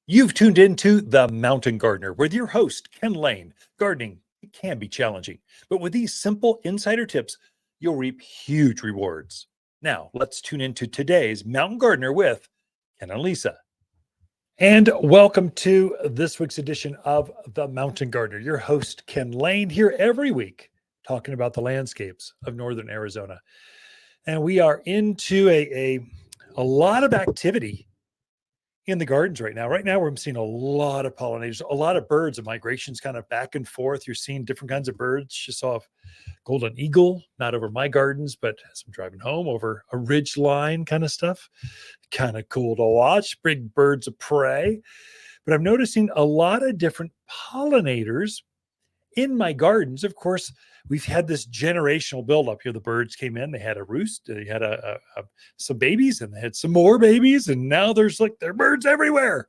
You've tuned into The Mountain Gardener with your host, Ken Lain. Gardening, it can be challenging, but with these simple insider tips, you'll reap huge rewards. Now, let's tune into today's Mountain Gardener with Ken and Lisa. And welcome to this week's edition of The Mountain Gardener. Your host, Ken Lain, here every week talking about the landscapes of northern Arizona. And we are into a lot of activity in the gardens right now. Right now, we're seeing a lot of pollinators, a lot of birds, and migrations kind of back and forth. You're seeing different kinds of birds. Just saw a golden eagle, not over my gardens, but as I'm driving home over a ridge line kind of stuff. Kind of cool to watch. Big birds of prey. But I'm noticing a lot of different pollinators in my gardens. Of course, we've had this generational buildup here. The birds came in, they had a roost, they had some babies, and they had some more babies, and now there are birds everywhere.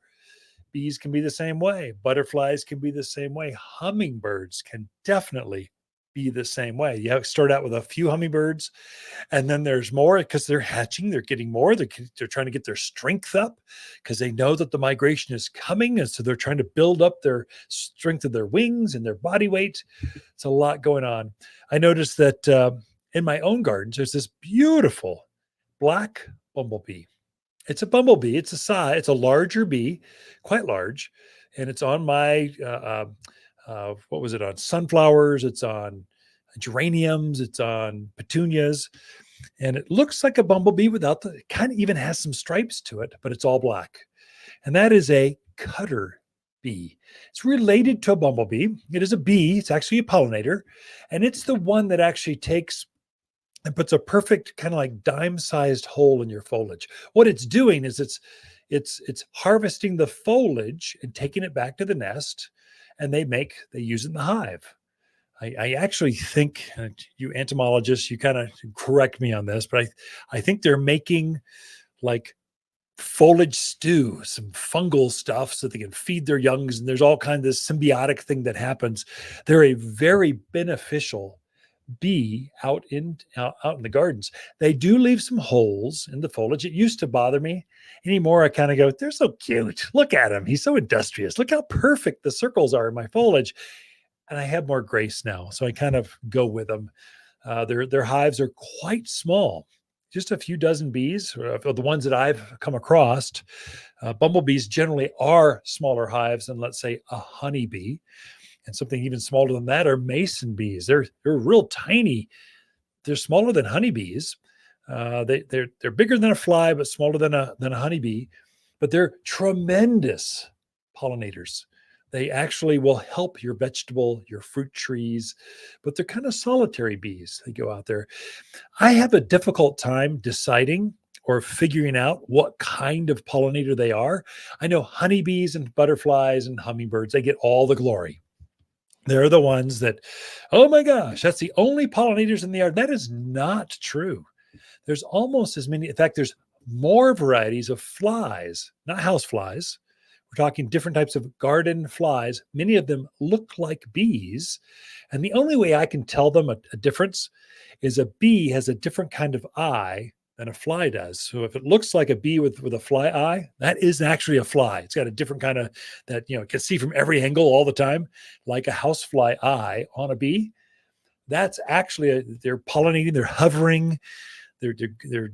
Bees can be the same way. Butterflies can be the same way. Hummingbirds can definitely be the same way. You start out with a few hummingbirds, and then there's more because they're hatching. They're getting more. They're trying to get their strength up because they know that the migration is coming. And so they're trying to build up their strength of their wings and their body weight. It's a lot going on. I noticed that in my own gardens, there's this beautiful black bumblebee. It's a bumblebee. It's a larger bee, quite large. And it's on my, what was it on? Sunflowers. It's on geraniums. It's on petunias. And it looks like a bumblebee it kind of even has some stripes to it, but it's all black. And that is a cutter bee. It's related to a bumblebee. It is a bee. It's actually a pollinator. And it's the one that actually takes and puts a perfect kind of like dime-sized hole in your foliage. What it's doing is it's harvesting the foliage and taking it back to the nest, and they use it in the hive. I actually think, you entomologists, you kind of correct me on this, but I think they're making like foliage stew, some fungal stuff so they can feed their youngs. And there's all kinds of this symbiotic thing that happens. They're a very beneficial bee out in the gardens. They do leave some holes in the foliage. It used to bother me. Anymore, I kind of go, they're so cute. Look at him. He's so industrious. Look how perfect the circles are in my foliage. And I have more grace now, so I kind of go with them. Their hives are quite small, just a few dozen bees, of the ones that I've come across. Bumblebees generally are smaller hives than, let's say, a honeybee. And something even smaller than that are mason bees. They're real tiny. They're smaller than honeybees. They're bigger than a fly, but smaller than a honeybee. But they're tremendous pollinators. They actually will help your vegetable, your fruit trees, but they're kind of solitary bees. They go out there. I have a difficult time deciding or figuring out what kind of pollinator they are. I know honeybees and butterflies and hummingbirds, they get all the glory. They're the ones that, oh my gosh, that's the only pollinators in the yard. That is not true. There's almost as many. In fact, there's more varieties of flies, not house flies. We're talking different types of garden flies. Many of them look like bees. And the only way I can tell them a difference is a bee has a different kind of eye than a fly does. So if it looks like a bee with a fly eye, that is actually a fly. It's got a different kind of that, it can see from every angle all the time, like a housefly eye on a bee. That's actually, they're pollinating, they're hovering, they're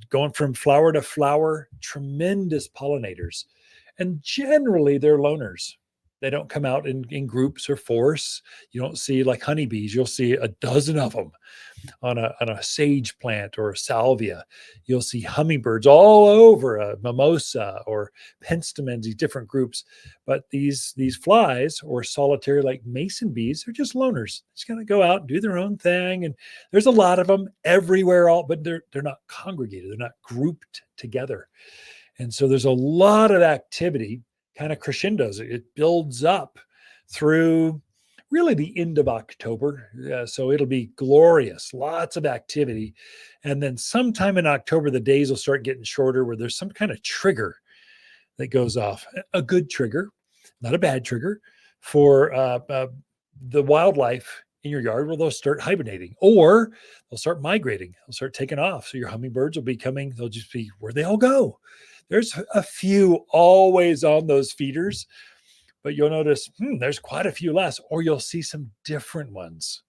going from flower to flower, tremendous pollinators. And generally, they're loners. They don't come out in groups or force. You don't see like honeybees. You'll see a dozen of them on a sage plant or a salvia. You'll see hummingbirds all over a mimosa or penstemons, these different groups. But these flies or solitary like mason bees are just loners. Just kind of go out and do their own thing. And there's a lot of them everywhere, but they're not congregated. They're not grouped together. And so there's a lot of activity, kind of crescendos. It builds up through really the end of October. So it'll be glorious, lots of activity. And then sometime in October, the days will start getting shorter where there's some kind of trigger that goes off. A good trigger, not a bad trigger, for the wildlife in your yard where they'll start hibernating or they'll start migrating. They'll start taking off. So your hummingbirds will be coming. They'll just be where they all go. There's a few always on those feeders, but you'll notice there's quite a few less, or you'll see some different ones.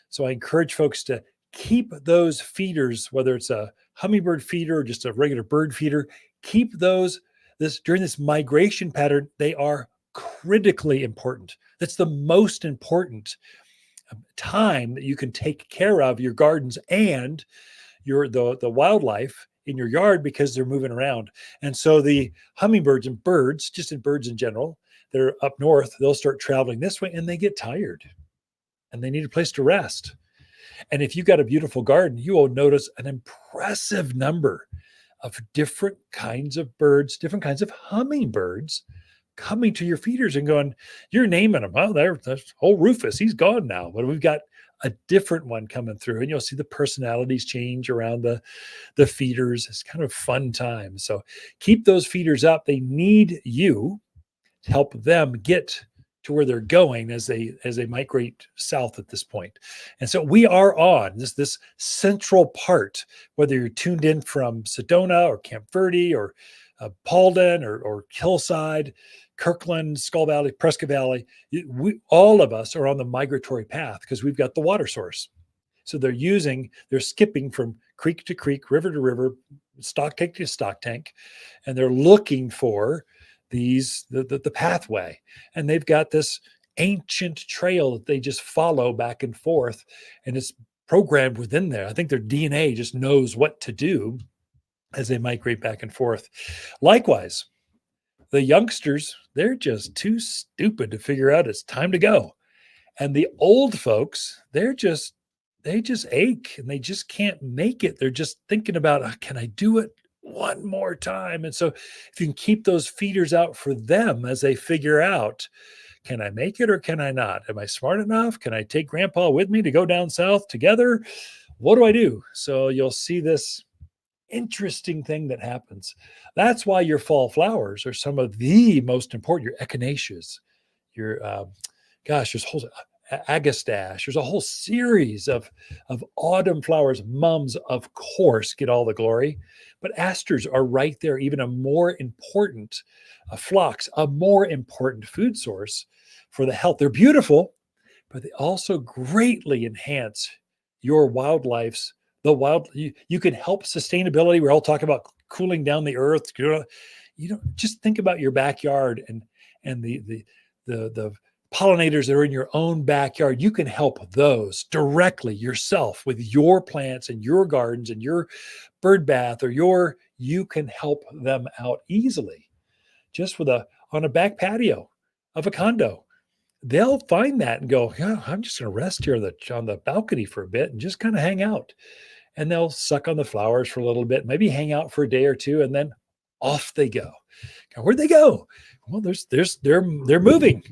So I encourage folks to keep those feeders, whether it's a hummingbird feeder or just a regular bird feeder, keep those during this migration pattern. They are critically important. That's the most important time that you can take care of your gardens and the wildlife in your yard, because they're moving around. And so the hummingbirds and birds, just in birds in general, they're up north, they'll start traveling this way and they get tired and they need a place to rest. And if you've got a beautiful garden, you will notice an impressive number of different kinds of birds, different kinds of hummingbirds coming to your feeders and going, you're naming them. Oh, there's old Rufus. He's gone now. But we've got a different one coming through, and you'll see the personalities change around the feeders. It's kind of fun time. So keep those feeders up. They need you to help them get to where they're going as they migrate south at this point. And so we are on this central part, whether you're tuned in from Sedona or Camp Verde or Paulden or Hillside, Kirkland, Skull Valley, Prescott Valley. All of us are on the migratory path because we've got the water source. So they're skipping from creek to creek, river to river, stock tank to stock tank, and they're looking for the pathway. And they've got this ancient trail that they just follow back and forth, and it's programmed within there. I think their DNA just knows what to do as they migrate back and forth. Likewise, the youngsters, they're just too stupid to figure out it's time to go. And the old folks, they just ache and they just can't make it. They're just thinking about, can I do it one more time? And so if you can keep those feeders out for them as they figure out, can I make it or can I not? Am I smart enough? Can I take grandpa with me to go down south together? What do I do? So you'll see this interesting thing that happens. That's why your fall flowers are some of the most important. Your echinaceas, your there's whole agastache. There's a whole series of autumn flowers. Mums, of course, get all the glory, but asters are right there. Even a more important phlox, a more important food source for the health. They're beautiful, but they also greatly enhance your wildlife's you can help sustainability. We're all talking about cooling down the earth. Just think about your backyard and the pollinators that are in your own backyard. You can help those directly yourself with your plants and your gardens and your bird bath you can help them out easily just on a back patio of a condo. They'll find that and go, yeah, I'm just going to rest here on the balcony for a bit and just kind of hang out. And they'll suck on the flowers for a little bit, maybe hang out for a day or two, and then off they go. Now, where'd they go? Well, they're moving.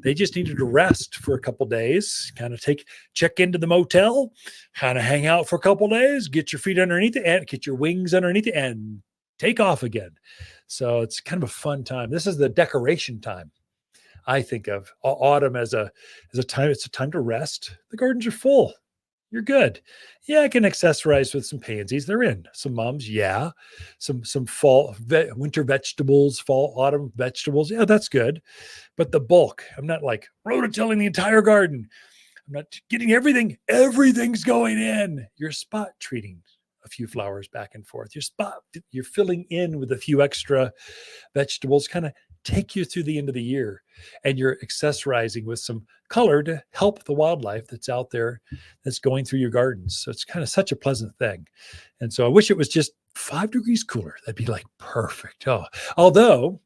They just needed to rest for a couple days, kind of check into the motel, kind of hang out for a couple days, get your feet underneath it, and get your wings underneath it, and take off again. So it's kind of a fun time. This is the decoration time. I think of autumn as a time. It's a time to rest. The gardens are full. You're good. Yeah, I can accessorize with some pansies. They're in some mums. Yeah, some fall winter vegetables, fall autumn vegetables. Yeah, that's good. But the bulk, I'm not like rototilling the entire garden. I'm not getting everything. Everything's going in. You're spot treating a few flowers back and forth. You're filling in with a few extra vegetables, kind of take you through the end of the year, and you're accessorizing with some color to help the wildlife that's out there that's going through your gardens. So it's kind of such a pleasant thing. And so I wish it was just 5 degrees cooler. That'd be like perfect. Oh, although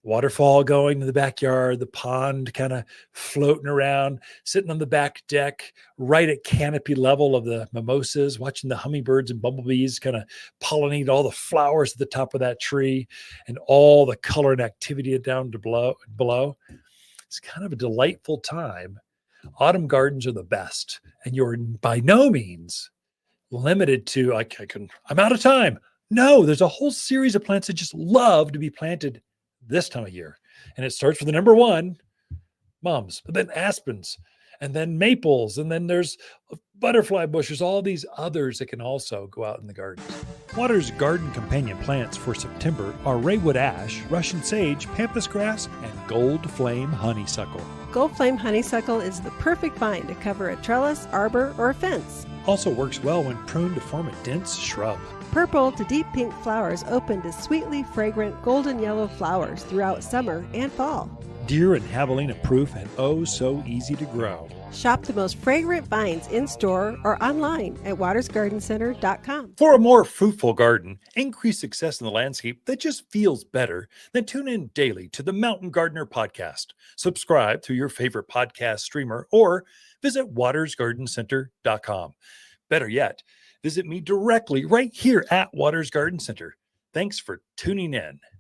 waterfall going to the backyard, the pond kind of floating around, sitting on the back deck, right at canopy level of the mimosas, watching the hummingbirds and bumblebees kind of pollinate all the flowers at the top of that tree and all the color and activity down below. It's kind of a delightful time. Autumn gardens are the best, and you're by no means limited to, I'm out of time. No, there's a whole series of plants that just love to be planted this time of year. And it starts with the number one, mums, but then aspens and then maples, and then there's butterfly bushes, all these others that can also go out in the garden. Water's garden companion plants for September are raywood ash, Russian sage, pampas grass, and gold flame honeysuckle. Gold flame honeysuckle is the perfect vine to cover a trellis, arbor, or a fence. Also works well when pruned to form a dense shrub. Purple to deep pink flowers open to sweetly fragrant golden yellow flowers throughout summer and fall. Deer and javelina proof and oh so easy to grow. Shop the most fragrant vines in-store or online at watersgardencenter.com. For a more fruitful garden, increased success in the landscape that just feels better, then tune in daily to the Mountain Gardener podcast. Subscribe through your favorite podcast streamer or visit watersgardencenter.com. Better yet, visit me directly right here at Waters Garden Center. Thanks for tuning in.